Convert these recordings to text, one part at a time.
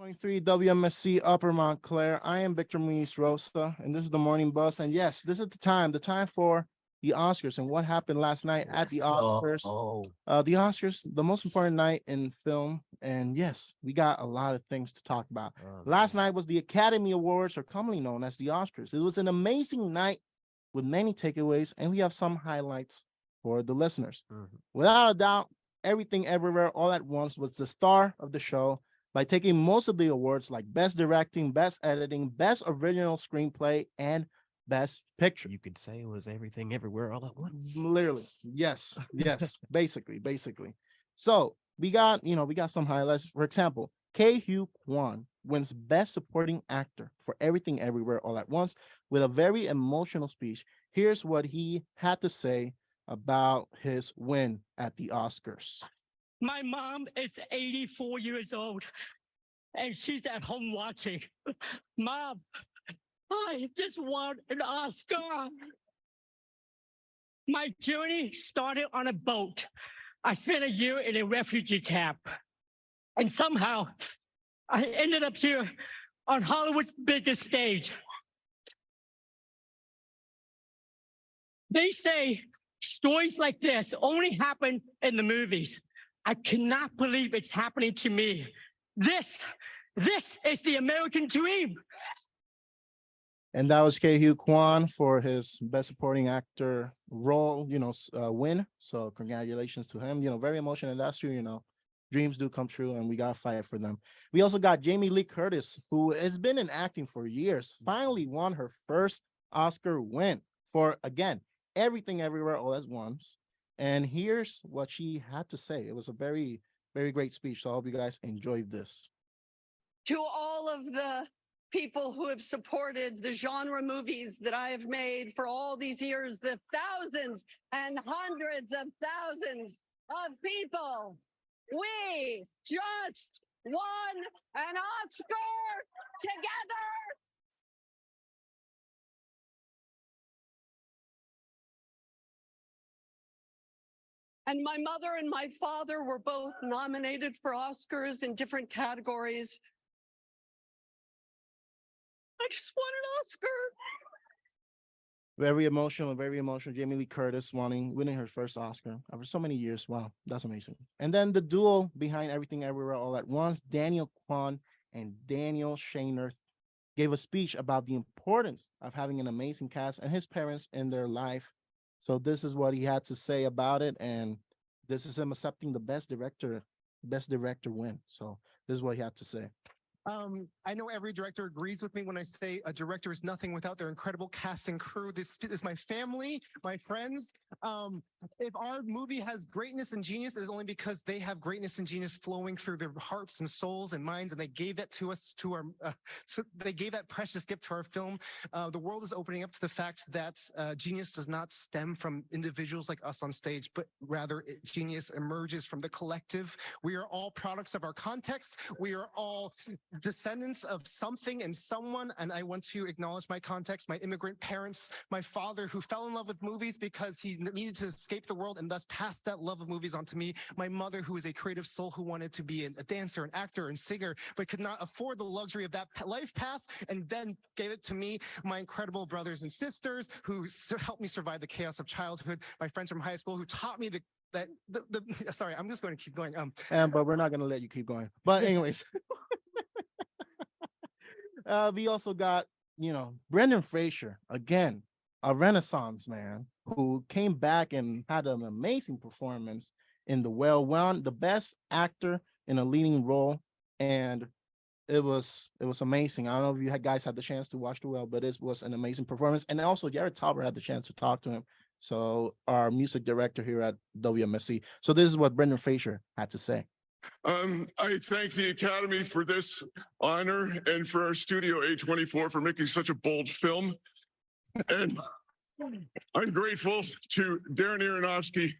101.3 WMSC Upper Montclair. I am Victor Muñiz Rosa, and this is the Morning Buzz. And yes, this is the time for the Oscars and what happened last night at the Oscars. The Oscars, the most important night in film. And yes, we got a lot of things to talk about. Last night was the Academy Awards, or commonly known as the Oscars. It was an amazing night with many takeaways, and we have some highlights for the listeners. Without a doubt, Everything Everywhere All at Once was the star of the show by taking most of the awards like Best Directing, Best Editing, Best Original Screenplay, and Best Picture. You could say it was Everything Everywhere All at Once. Literally, yes, basically. So we got some highlights. For example, Ke-Huy Quan wins Best Supporting Actor for Everything Everywhere All at Once with a very emotional speech. Here's what he had to say about his win at the Oscars. My mom is 84 years old, and she's at home watching. Mom, I just won an Oscar. My journey started on a boat. I spent a year in a refugee camp, and somehow I ended up here on Hollywood's biggest stage. They say stories like this only happen in the movies. I cannot believe it's happening to me. This is the American dream. And that was Ke-Huy Quan for his Best Supporting Actor role, win. So congratulations to him. Very emotional. And that's true, dreams do come true, and we got to fight for them. We also got Jamie Lee Curtis, who has been in acting for years, finally won her first Oscar win for, again, Everything Everywhere All at Once. And here's what she had to say. It was a very, very great speech. So I hope you guys enjoyed this. To all of the people who have supported the genre movies that I have made for all these years, the thousands and hundreds of thousands of people, we just won an Oscar together. And my mother and my father were both nominated for Oscars in different categories. I just won an Oscar. Very emotional. Jamie Lee Curtis winning her first Oscar after so many years. Wow, that's amazing. And then the duo behind Everything Everywhere All at Once, Daniel Kwan and Daniel Shaner, gave a speech about the importance of having an amazing cast and his parents in their life. So this is what he had to say about it, and this is him accepting the best director win. So this is what he had to say. I know every director agrees with me when I say a director is nothing without their incredible cast and crew. This is my family, my friends. If our movie has greatness and genius, it is only because they have greatness and genius flowing through their hearts and souls and minds, and they gave that to us, they gave that precious gift to our film. The world is opening up to the fact that genius does not stem from individuals like us on stage, but rather genius emerges from the collective. We are all products of our context. We are all descendants of something and someone, and I want to acknowledge my context, my immigrant parents, my father who fell in love with movies because he needed to escape the world and thus passed that love of movies on to me, my mother who is a creative soul who wanted to be a dancer, an actor, and singer, but could not afford the luxury of that life path, and then gave it to me, my incredible brothers and sisters who helped me survive the chaos of childhood, my friends from high school who taught me sorry, I'm just going to keep going. But we're not going to let you keep going. But anyways. We also got, Brendan Fraser, again, a renaissance man who came back and had an amazing performance in The Whale, won the best actor in a leading role, and it was amazing. I don't know if you guys had the chance to watch The Whale, but it was an amazing performance. And also Jared Tauber had the chance to talk to him. So our music director here at WMSC. So this is what Brendan Fraser had to say. I thank the Academy for this honor and for our studio A24 for making such a bold film. And I'm grateful to Darren Aronofsky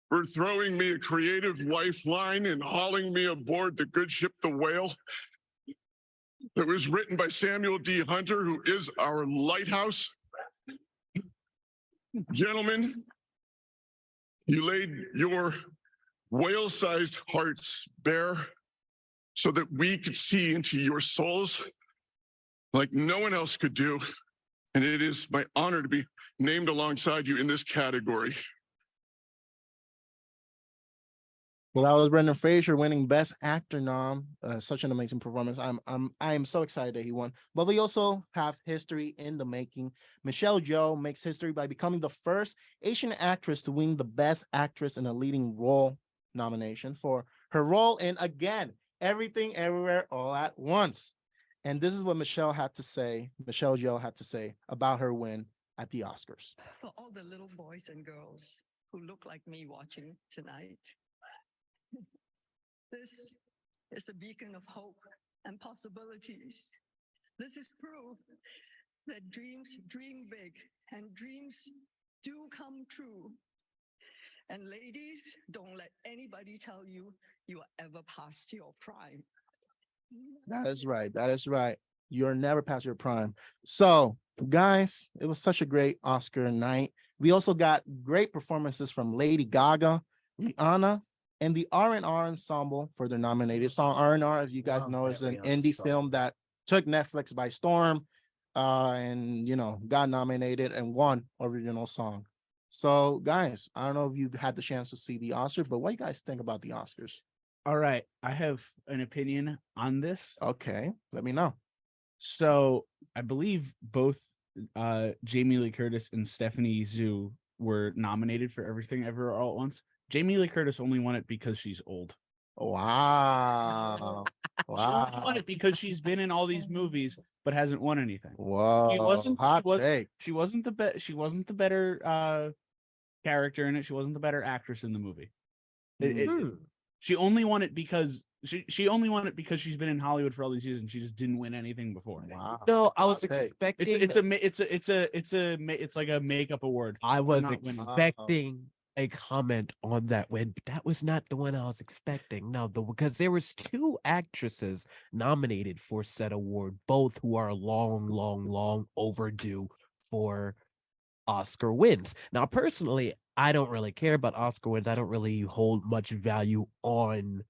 for throwing me a creative lifeline and hauling me aboard the good ship, The Whale. It was written by Samuel D. Hunter, who is our lighthouse. Gentlemen, you laid your whale-sized hearts bare so that we could see into your souls like no one else could do. And it is my honor to be named alongside you in this category. Well, that was Brendan Fraser winning Best Actor nom. Such an amazing performance. I am so excited that he won. But we also have history in the making. Michelle Yeoh makes history by becoming the first Asian actress to win the Best Actress in a Leading Role nomination for her role in, again, Everything Everywhere All at Once. And this is what Michelle Yeoh had to say about her win at the Oscars. For all the little boys and girls who look like me watching tonight, this is a beacon of hope and possibilities. This is proof that dreams dream big and dreams do come true. And ladies, don't let anybody tell you you are ever past your prime. That is right. That is right. You're never past your prime. So, guys, it was such a great Oscar night. We also got great performances from Lady Gaga, Rihanna, and the R&R Ensemble for their nominated song. R&R, if you guys know, is an indie film that took Netflix by storm, and got nominated and won original song. So, guys, I don't know if you had the chance to see the Oscars, but what do you guys think about the Oscars? All right, I have an opinion on this. Okay, let me know. So I believe both Jamie Lee Curtis and Stephanie Zhu were nominated for Everything Everywhere All at Once. Jamie Lee Curtis only won it because she's old. Wow. She only won it because she's been in all these movies but hasn't won anything. Whoa. She wasn't the better character in it. She wasn't the better actress in the movie. She only won it because she only won it because she's been in Hollywood for all these years and she just didn't win anything before. Wow. No, I was expecting. It's like a makeup award. I was not winning. expecting a comment on that win, but that was not the one I was expecting. No, because there was two actresses nominated for said award, both who are long overdue for Oscar wins. Now, personally, I don't really care about Oscar wins. I don't really hold much value on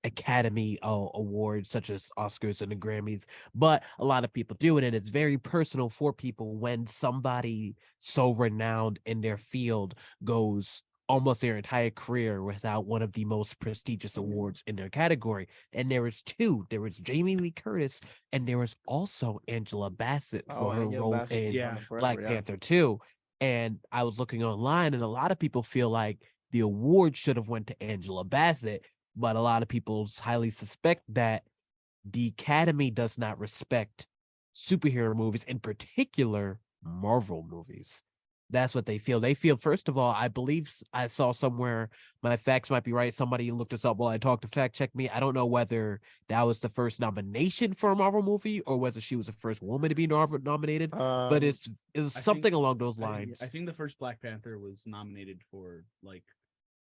Academy awards such as Oscars and the Grammys, but a lot of people do it, and it's very personal for people when somebody so renowned in their field goes almost their entire career without one of the most prestigious awards in their category. And there was two. There was Jamie Lee Curtis, and there was also Angela Bassett for her role in Black Panther 2. And I was looking online, and a lot of people feel like the award should have went to Angela Bassett, but a lot of people highly suspect that the Academy does not respect superhero movies, in particular Marvel movies. That's what they feel. They feel, first of all, I believe I saw somewhere, my facts might be right, somebody looked this up while I talked to fact check me. I don't know whether that was the first nomination for a Marvel movie or whether she was the first woman to be nominated, but it was something along those lines. I think the first Black Panther was nominated for, like,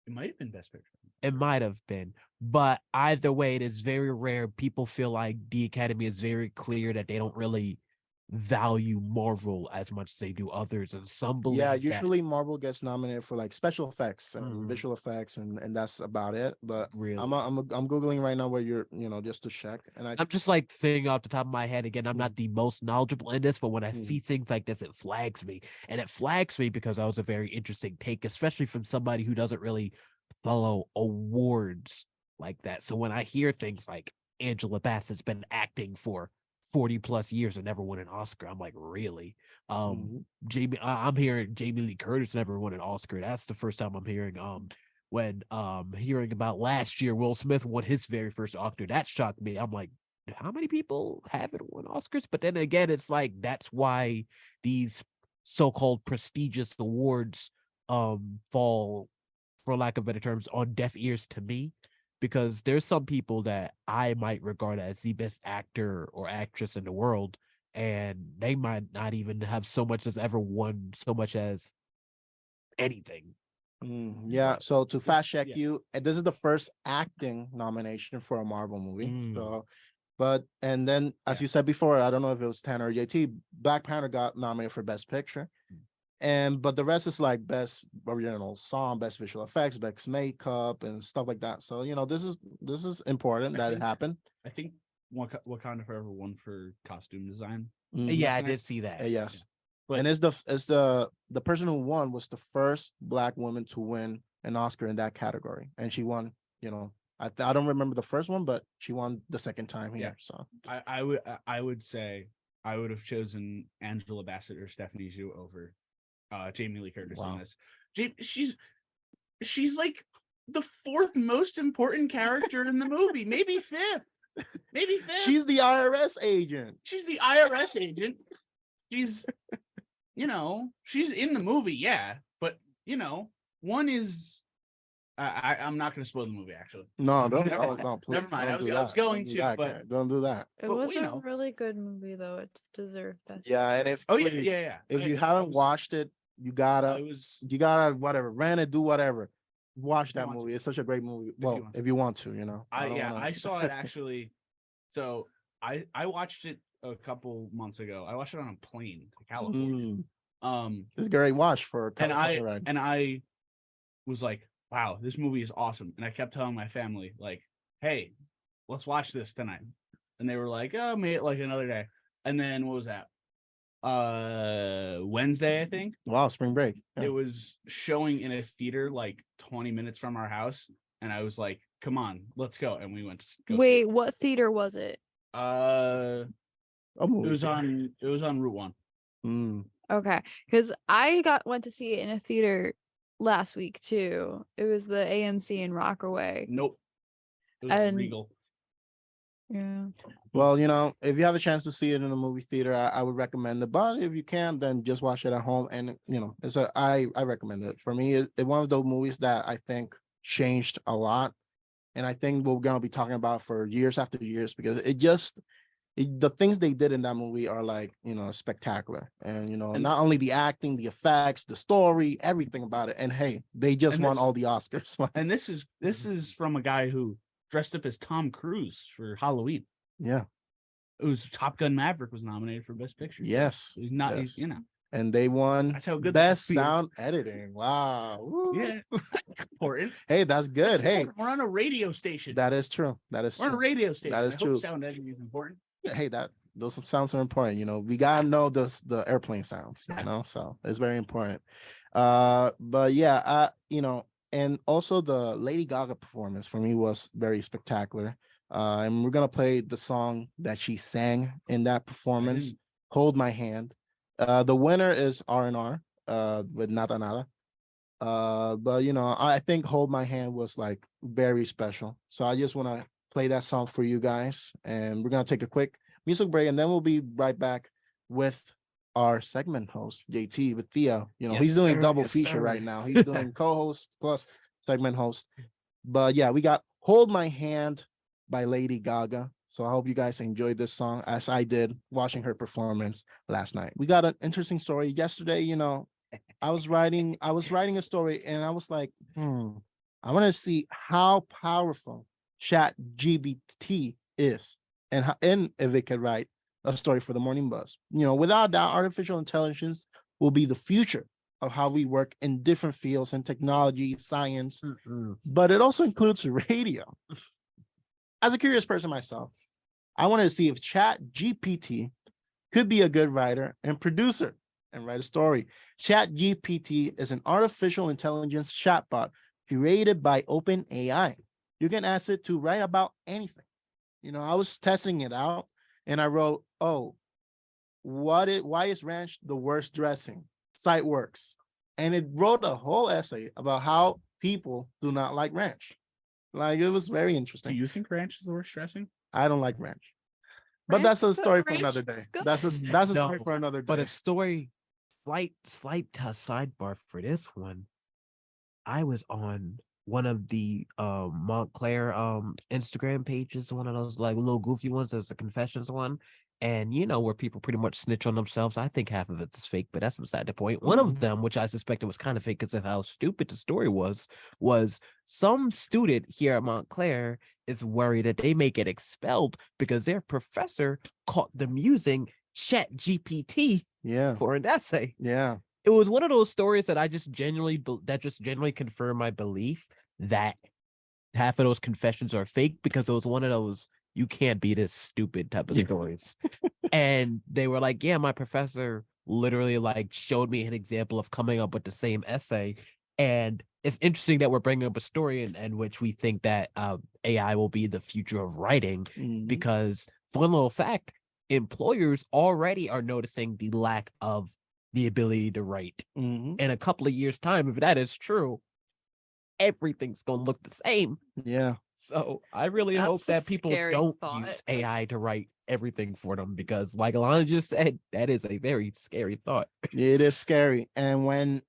it might have been Best Picture. It might have been, but either way, it is very rare. People feel like the Academy is very clear that they don't really value Marvel as much as they do others, and some believe usually Marvel gets nominated for like special effects and visual effects, and that's about it. But really, I'm googling right now where you're just to check, and I'm just like saying off the top of my head again, I'm not the most knowledgeable in this, but when I see things like this, it flags me, and it flags me because that was a very interesting take, especially from somebody who doesn't really follow awards like that. So when I hear things like Angela Bassett's been acting for 40 plus years and never won an Oscar, I'm like, really? I'm hearing Jamie Lee Curtis never won an Oscar. That's the first time I'm hearing when hearing about last year Will Smith won his very first Oscar. That shocked me. I'm like, how many people haven't won Oscars? But then again, it's like, that's why these so-called prestigious awards fall, for lack of better terms, on deaf ears to me, because there's some people that I might regard as the best actor or actress in the world, and they might not even have so much as ever won so much as anything. So to fast check you, this is the first acting nomination for a Marvel movie. So, and then as you said before, I don't know if it was Tanner or JT, Black Panther got nominated for Best Picture. but the rest is like best original song, best visual effects, best makeup, and stuff like that. So this is important that it happened. I think Wakanda Forever won for costume design. Yeah, I Wasn't it? did see that. Yes. But And it's the person who won was the first Black woman to win an Oscar in that category, and she won. I don't remember the first one, but she won the second time here. So I would say I would have chosen Angela Bassett or Stephanie Zhu over Jamie Lee Curtis Wow. on this. She's like the fourth most important character in the movie, maybe fifth. she's the IRS agent. She's the IRS agent. She's, she's in the movie, yeah. But one is, I'm not going to spoil the movie. Actually, No, don't. Never mind. No, please. Never mind. Don't I do was that. going Don't do to, that, but guy. Don't do that. It But, was you a know. really good movie, though. It deserved best. Yeah, and if please, yeah. if you haven't watched it, you gotta whatever, rent it, do whatever. Watch that want to. movie. It's such a great movie. you Well, want to. if you want to, I saw it actually. So I watched it a couple months ago. I watched it on a plane to California. It's a great watch for a and California ride. I was like, wow, this movie is awesome. And I kept telling my family, like, hey, let's watch this tonight. And they were like, oh, mate, like another day. And then what was that? Wednesday, I think. Wow, spring break. Yeah. It was showing in a theater like 20 minutes from our house. And I was like, come on, let's go. And we went to go Wait, what theater was it? it was on Route 1. Okay, because I went to see it in a theater last week too. It was the AMC in Rockaway. Nope. It was And- Regal. Yeah. Well, if you have a chance to see it in a movie theater, I would recommend it. But if you can, then just watch it at home. And I recommend it. For me, it's one of those movies that I think changed a lot, and I think we're gonna be talking about for years after years, because the things they did in that movie are like spectacular. And not only the acting, the effects, the story, everything about it. And hey, they just won all the Oscars. And this is from a guy who dressed up as Tom Cruise for Halloween. Yeah. It was Top Gun Maverick was nominated for Best Picture. Yes. He's not. Yes. He's And they won That's how good best this movie is. sound editing. Wow. Woo. Yeah. Important. Hey, that's good. Hey, We're on a radio station. that is true. That is We're on a true. radio station. That is I hope true. sound editing is important. Hey, those sounds are important. We gotta know the airplane sounds, so it's very important. But yeah, and also the Lady Gaga performance for me was very spectacular. And we're gonna play the song that she sang in that performance, Hold My Hand. The winner is R&R with Nada Nada. But I think Hold My Hand was like very special. So I just want to play that song for you guys, and we're gonna take a quick music break, and then we'll be right back with our segment host JT Bethea. He's doing double feature right now. He's doing co-host plus segment host. But yeah, we got Hold My Hand by Lady Gaga. So I hope you guys enjoyed this song as I did watching her performance last night. We got an interesting story yesterday. I was writing a story, and I was like, I want to see how powerful ChatGPT is, and if it could write a story for the Morning Buzz. Without doubt, artificial intelligence will be the future of how we work in different fields and technology, science, but it also includes radio. As a curious person myself, I wanted to see if ChatGPT could be a good writer and producer and write a story. ChatGPT is an artificial intelligence chatbot created by OpenAI. You can ask it to write about anything. I was testing it out, and I wrote, why is ranch the worst dressing? Site works. And it wrote a whole essay about how people do not like ranch. Like, it was very Do interesting. you think ranch is the worst dressing? I don't like ranch. But that's a story for another day. That's a story for another day. But a story, slight sidebar for this one. I was on one of the Montclair Instagram pages, one of those like little goofy ones. There's a confessions one, and where people pretty much snitch on themselves. I think half of it is fake, but that's beside the point. One of them, which I suspected was kind of fake because of how stupid the story was some student here at Montclair is worried that they may get expelled because their professor caught them using ChatGPT yeah. for an essay. Yeah. it was one of those stories that I just genuinely confirmed my belief that half of those confessions are fake, because it was one of those you can't be this stupid type of stories. And they were like, yeah, my professor literally like showed me an example of coming up with the same essay. And it's interesting that we're bringing up a story in which we think that AI will be the future of writing, because fun little fact, employers already are noticing the lack of the ability to write. In a couple of years' time, if that is true, everything's gonna look the same. Yeah. So I really hope That's a that people scary don't thought. use AI to write everything for them, because like Alana just said, that is a very scary thought. It is scary. And when,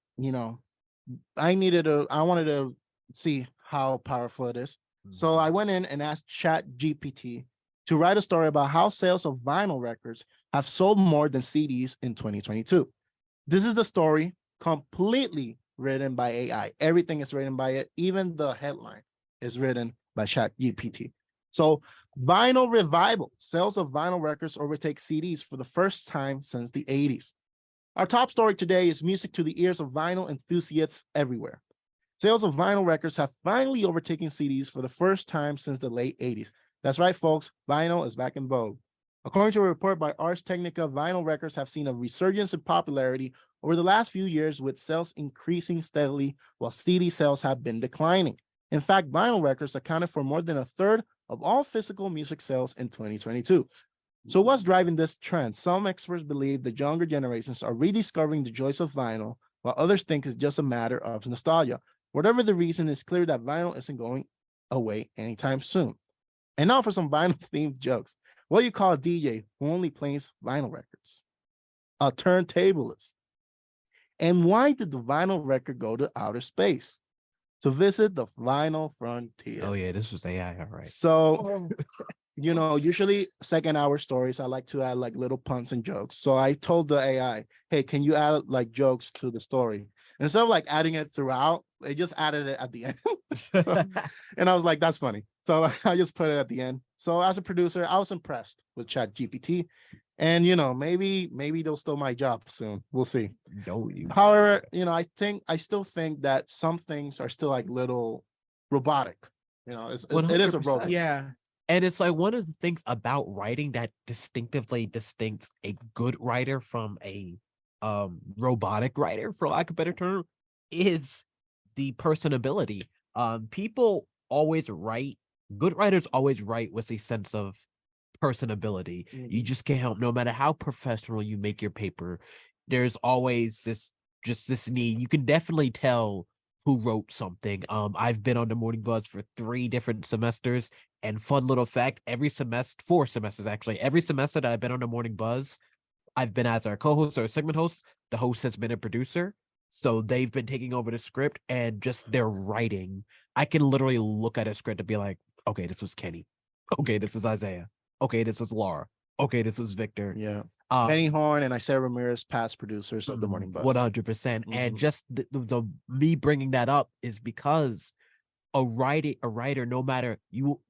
I wanted to see how powerful it is. So I went in and asked Chat GPT to write a story about how sales of vinyl records have sold more than CDs in 2022. This is the story, completely written by AI. Everything is written by it. Even the headline is written by Chat GPT. So vinyl revival, sales of vinyl records overtake CDs for the first time since the 80s. Our top story today is music to the ears of vinyl enthusiasts everywhere. Sales of vinyl records have finally overtaken CDs for the first time since the late 80s. That's right, folks, vinyl is back in vogue. According to a report by Ars Technica, vinyl records have seen a resurgence in popularity over the last few years, with sales increasing steadily while CD sales have been declining. In fact, vinyl records accounted for more than a third of all physical music sales in 2022. So what's driving this trend? Some experts believe the younger generations are rediscovering the joys of vinyl, while others think it's just a matter of nostalgia. Whatever the reason, it's clear that vinyl isn't going away anytime soon. And now for some vinyl-themed jokes. What do you call a DJ who only plays vinyl records? A turntablist. And why did the vinyl record go to outer space? To visit the vinyl frontier. Oh yeah, this was AI, all right. So, usually second hour stories, I like to add like little puns and jokes. So I told the AI, hey, can you add like jokes to the story? Instead of like adding it throughout, they just added it at the end. And I was like, that's funny. So I just put it at the end. So as a producer, I was impressed with Chat GPT. And maybe they'll steal my job soon. We'll see. However, I still think that some things are still like little robotic. It is a robot. Yeah. And it's like one of the things about writing that distinctively distincts a good writer from a robotic writer, for lack of a better term, is the personability. People always write, good writers always write with a sense of personability. You just can't help, no matter how professional you make your paper, there's always this need. You can definitely tell who wrote something. I've been on the Morning Buzz for 3 different semesters, and fun little fact, 4 semesters actually, every semester that I've been on the Morning Buzz, I've been as our co-host or a segment host. The host has been a producer. So they've been taking over the script, and just their writing. I can literally look at a script and be like, okay, this was Kenny. Okay, this is Isaiah. Okay, this was Laura. Okay, this was Victor. Yeah. Benny Horn and Isaiah Ramirez, past producers of the Morning Buzz. 100%. And just the me bringing that up is because a writer, no matter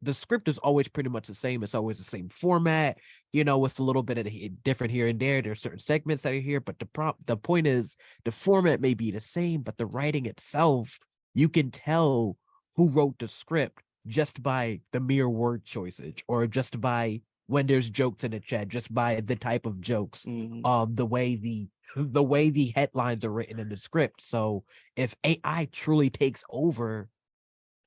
the script is always pretty much the same. It's always the same format. It's a little bit of different here and there. There's certain segments that are here, but the point is the format may be the same, but the writing itself, you can tell who wrote the script just by the mere word choices, or just by when there's jokes in the chat, just by the type of jokes, the way the headlines are written in the script. So if AI truly takes over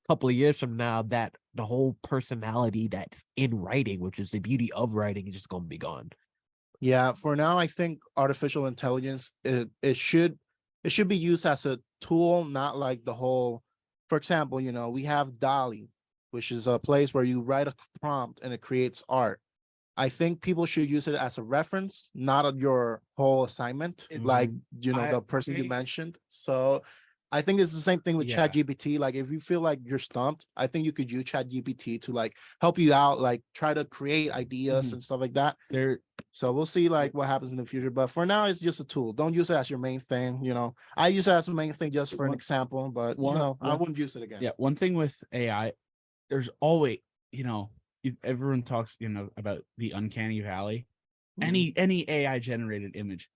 couple of years from now, that the whole personality that's in writing, which is the beauty of writing, is just going to be gone. Yeah, for now, I think artificial intelligence, it should be used as a tool, not like the whole. For example, we have DALL-E, which is a place where you write a prompt and it creates art. I think people should use it as a reference, not your whole assignment, like the person you mentioned. So I think it's the same thing with ChatGPT. Like, if you feel like you're stumped, I think you could use ChatGPT to like help you out, like try to create ideas and stuff like that. So we'll see like what happens in the future. But for now, it's just a tool. Don't use it as your main thing. I use it as a main thing just for an example, but I wouldn't use it again. Yeah. One thing with AI, there's always, everyone talks, about the uncanny valley. Any AI generated image,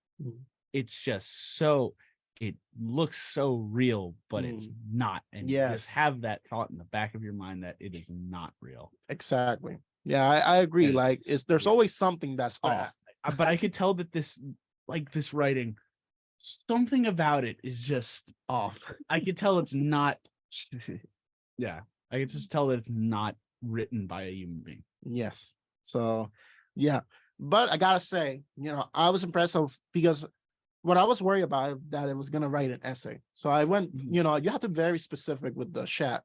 it's just so. it looks so real, but it's not. And you Yes. just have that thought in the back of your mind that it is not real. Exactly. Yeah, I agree. And Like, there's yeah. always something that's But off. but I could tell that this writing, something about it is just off. I could tell it's not. Yeah, I could just tell that it's not written by a human being. Yes. So, yeah. But I gotta say, I was impressed because what I was worried about that it was gonna write an essay. So I went, you have to be very specific with the chat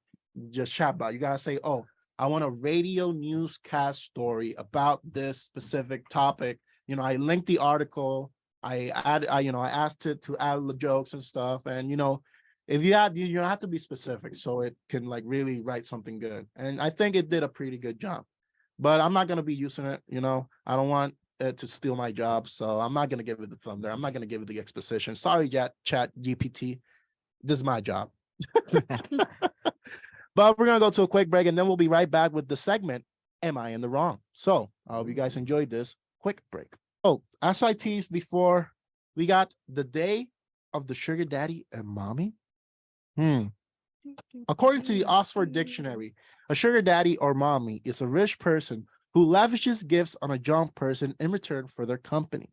about. You gotta say, oh, I want a radio newscast story about this specific topic. I linked the article. I asked it to add the jokes and stuff. And if you have to be specific so it can like really write something good. And I think it did a pretty good job. But I'm not gonna be using it. I don't want it to steal my job, so I'm not gonna give it the thunder. I'm not gonna give it the exposition. Sorry, Chat GPT. This is my job. But we're gonna go to a quick break, and then we'll be right back with the segment. Am I in the wrong? So I hope you guys enjoyed this quick break. Oh, as I teased before, we got the day of the sugar daddy and mommy. According to the Oxford Dictionary, a sugar daddy or mommy is a rich person who lavishes gifts on a young person in return for their company.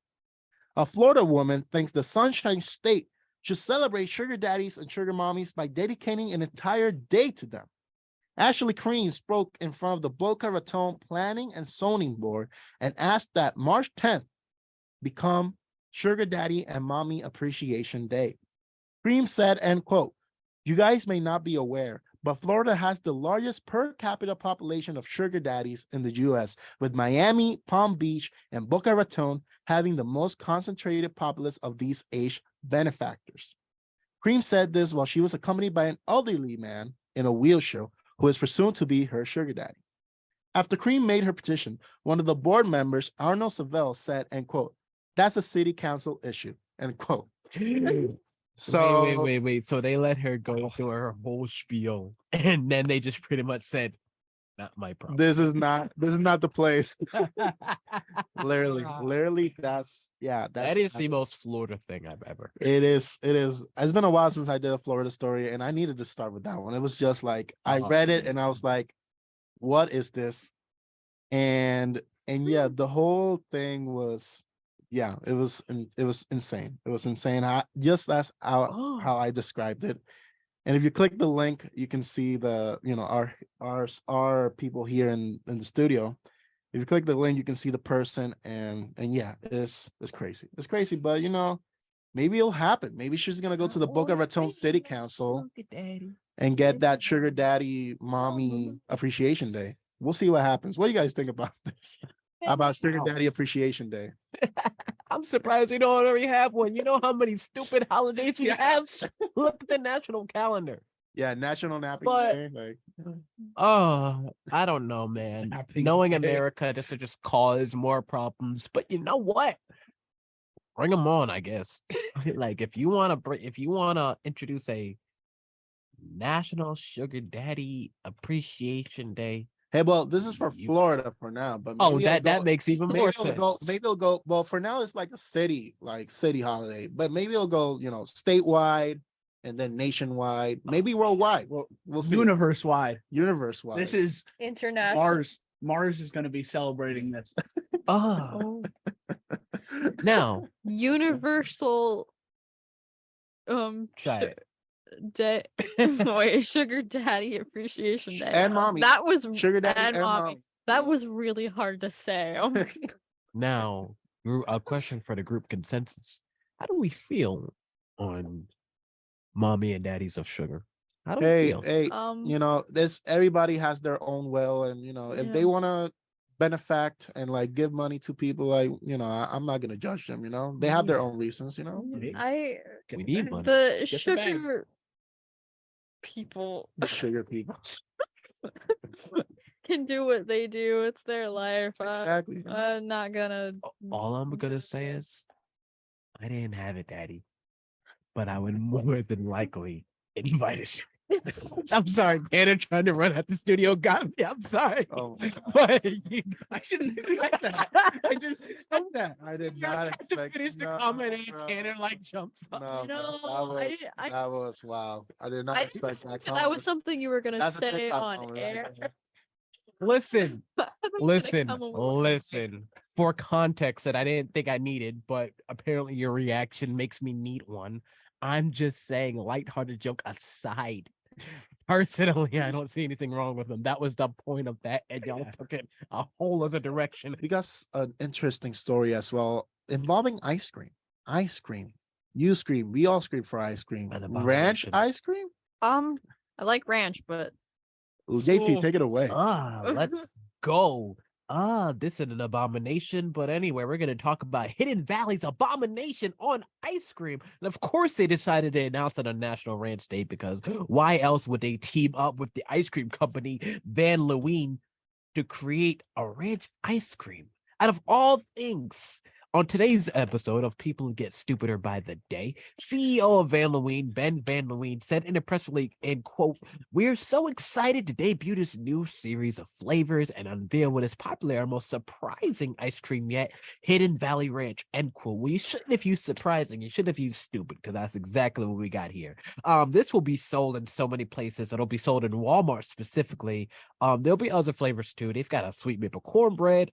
A Florida woman thinks the Sunshine State should celebrate sugar daddies and sugar mommies by dedicating an entire day to them. Ashley Cream spoke in front of the Boca Raton Planning and Zoning Board and asked that March 10th become Sugar Daddy and Mommy Appreciation Day. Cream said, end quote, "You guys may not be aware, but Florida has the largest per capita population of sugar daddies in the US, with Miami, Palm Beach, and Boca Raton having the most concentrated populace of these age benefactors." Cream said this while she was accompanied by an elderly man in a wheelchair who is presumed to be her sugar daddy. After Cream made her petition, one of the board members, Arnold Savell, said, end quote, "That's a city council issue," end quote. So wait. So they let her go through her whole spiel, and then they just pretty much said, "Not my problem." this is not the place. Literally, that is the most Florida thing I've ever heard. It is. It's been a while since I did a Florida story, and I needed to start with that one. It was just like I read it and I was like, what is this? And yeah, the whole thing was, it was insane. It was insane. That's how I described it. And if you click the link, you can see the, our people here in the studio. If you click the link, you can see the person, and yeah, it's crazy. It's crazy, but maybe it'll happen. Maybe she's gonna go to the Boca Raton City Council and get that sugar daddy mommy appreciation day. We'll see what happens. What do you guys think about this? About Sugar Daddy Appreciation Day? I'm surprised we don't already have one. You know how many stupid holidays we have? Look at the national calendar. Yeah, National Napping Day. Like, oh, I don't know, man. Knowing America, this would just cause more problems. But you know what? Bring them on, I guess. Like if you want to introduce a National Sugar Daddy Appreciation Day. Hey, well, this is for Florida for now, but that makes even more sense. Maybe it'll go. Well, for now, it's like a city holiday, but maybe it'll go, statewide and then nationwide, maybe worldwide. We'll see. Universe wide. This is international. Mars is going to be celebrating this. Oh. Now, universal. Try it. Sugar Daddy Appreciation Day and mommy. That was Sugar Daddy and mommy. That was really hard to say. Oh my God. Now, a question for the group consensus: how do we feel on mommy and daddies of sugar? How do we feel? Hey, this everybody has their own will, and if they want to benefact and like give money to people, like I'm not gonna judge them. They have their own reasons. We need money. The sugar people. The sugar people can do what they do. It's their life. Exactly. I'm not gonna. All I'm gonna say is, I didn't have a daddy, but I would more than likely invite a sugar I'm sorry, Tanner trying to run out the studio got me. I'm sorry. Oh, But I shouldn't expect that. I didn't expect that. I did you're not about to expect. finish the no, comment and bro. Tanner like jumps up. No, No, bro, I didn't- I- that was wow. I did not I didn't expect think that. that was something you were gonna That's a say TikTok on moment right air. there. Listen, I was gonna listen, come over with listen. For context that I didn't think I needed, but apparently your reaction makes me need one. I'm just saying, lighthearted joke aside. Personally, I don't see anything wrong with them. That was the point of that, and y'all took it a whole other direction. We got an interesting story as well involving ice cream. Ice cream. You scream. We all scream for ice cream. An Ranch abomination. ice cream? I like ranch, but JT, Oh. take it away. Let's go. This is an abomination. But anyway, we're gonna talk about Hidden Valley's abomination on ice cream. And of course, they decided to announce it on National Ranch Day because why else would they team up with the ice cream company Van Leeuwen to create a ranch ice cream? Out of all things, on today's episode of People Who Get Stupider by the Day, CEO of Van Leeuwen, Ben Van Leeuwen, said in a press release, and quote, "We're so excited to debut this new series of flavors and unveil what is popular and most surprising ice cream yet, Hidden Valley Ranch," end quote. Well, you shouldn't have used surprising, you should have used stupid, because that's exactly what we got here. This will be sold in so many places. It'll be sold in Walmart specifically. There'll be other flavors too. They've got a sweet maple cornbread,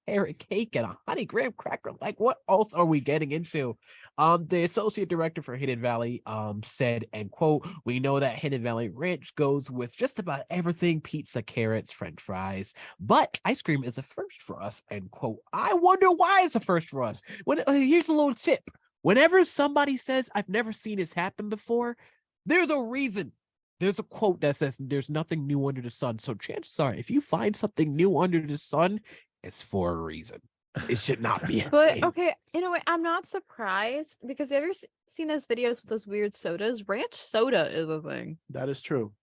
carrot cake, and a honey graham cracker. Like, what else are we getting into? The associate director for Hidden Valley said, and quote, "We know that Hidden Valley Ranch goes with just about everything: pizza, carrots, french fries, but ice cream is a first for us," end quote. I wonder why it's a first for us. Here's a little tip: whenever somebody says, "I've never seen this happen before," there's a reason. There's a quote that says there's nothing new under the sun. So chances are, if you find something new under the sun, it's for a reason. It should not be. a But thing. okay, in a way, I'm not surprised because have you ever seen those videos with those weird sodas? Ranch soda is a thing. That is true.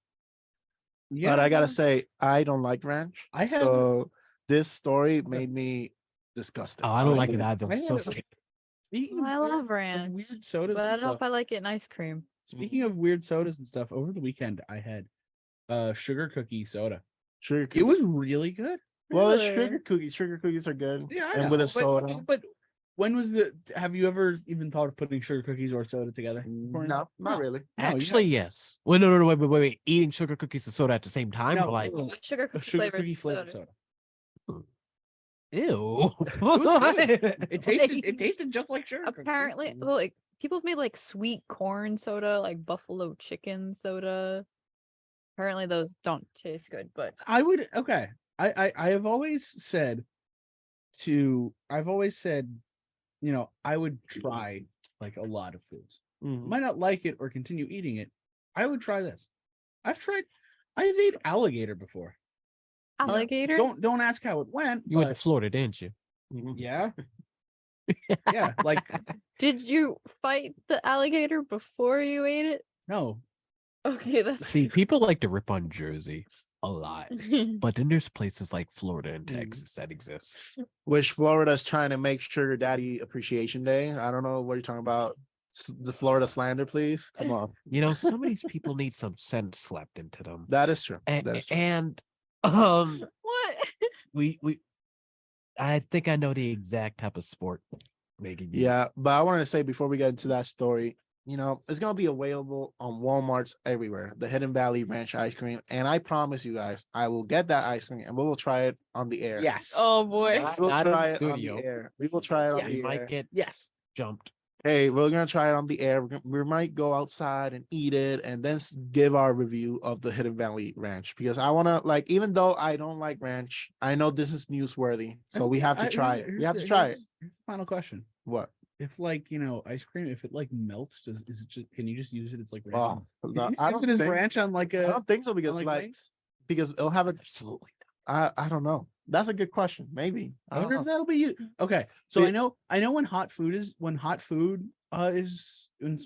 Yeah, But I gotta say, I don't like ranch. I have- So this story made me disgusted. Oh, I don't like it honestly. either. I I'm so had- scared. Speaking I of love ranch, weird sodas, but I and don't know stuff, if I like it in ice cream. speaking of weird sodas and stuff, over the weekend I had sugar cookie soda. Sugar It was cookies. really good. Well, it's Really? sugar cookies. Sugar cookies are good. Yeah, I and know, with a but- soda. But when was have you ever even thought of putting sugar cookies or soda together? before? No, not really. No, you Actually, yes. Well, no, wait. Eating sugar cookies and soda at the same time, No, or like, no. Sugar A cookie sugar flavored cookie flavored soda. soda. ew. It tasted just like sugar cookies. Apparently, well, like people have made like sweet corn soda, like buffalo chicken soda. Apparently, those don't taste good, but I would okay. I have always said I would try like a lot of foods. Mhm. Might not like it or continue eating it. I would try this. I've ate alligator before. alligator. Don't ask how it went. You went to but Florida, didn't you? Mhm. yeah. Yeah, like Did you fight the alligator before you ate it? no. Okay, that's See, people like to rip on Jersey a lot, but then there's places like Florida and Mhm. Texas that exist. Which Florida's trying to make Sugar Daddy Appreciation Day. I don't know what you're talking about. The Florida slander, please. Come on. You know, some of these people need some sense slapped into them. That is true. And, That is true. and what? we I think I know the exact type of sport Megan used. Yeah, but I wanted to say before we get into that story, you know, it's gonna be available on Walmart's everywhere. The Hidden Valley Ranch ice cream, and I promise you guys, I will get that ice cream, and we will try it on the air. Yes. Oh boy. We'll Not in try the it on studio. the air. We will try it on Yeah, the you might air. get Yes. jumped. Hey, we're gonna try it on the air. We might go outside and eat it, and then give our review of the Hidden Valley Ranch because I wanna like, even though I don't like ranch, I know this is newsworthy, so we have to try it. We have to try it. Here's the final question. What? If like, ice cream, if it like melts, can you just use it? It's like ranch. Oh, Can no, you I use don't it as think. ranch on like I a don't think so on, because like like wings? because it'll have a. Absolutely. I don't know. That's a good question. Maybe. I I don't wonder if know. that'll be you. Okay, so It- I know when hot food is when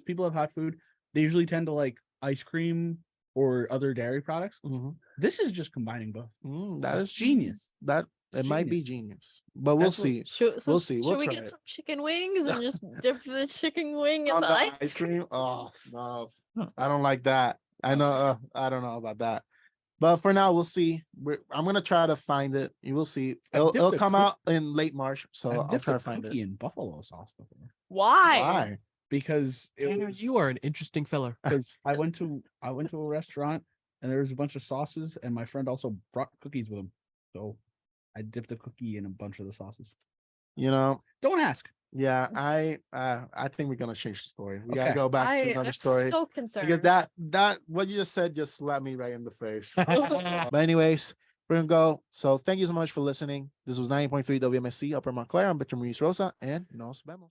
people have hot food, they usually tend to like ice cream or other dairy products. Mhm. This is just combining both. That It's is genius. That it might be genius, but we'll That's what- see. Should, We'll see. We'll Should we try get it. some chicken wings and just dip the chicken wing in On the the ice ice cream? cream. Oh no, I don't like that. I know. I don't know about that. But for now, we'll see. I'm gonna try to find it. You will see. It'll dipped a come cook- out in late March, so I've I'll dipped try a to find cookie it. in buffalo sauce before Why? Why? because it Tanner, was you are an interesting fella. because I went to a restaurant and there was a bunch of sauces, and my friend also brought cookies with him. So I dipped a cookie in a bunch of the sauces. You know, Don't ask. yeah. I think we're gonna change the story. We gotta Okay. go back to I'm another story. so concerned. Because that what you just said just slapped me right in the face. But anyways, we're gonna go. So thank you so much for listening. This was 90.3 WMSC Upper Montclair. I'm Victor Muñiz Rosa, and nos vemos.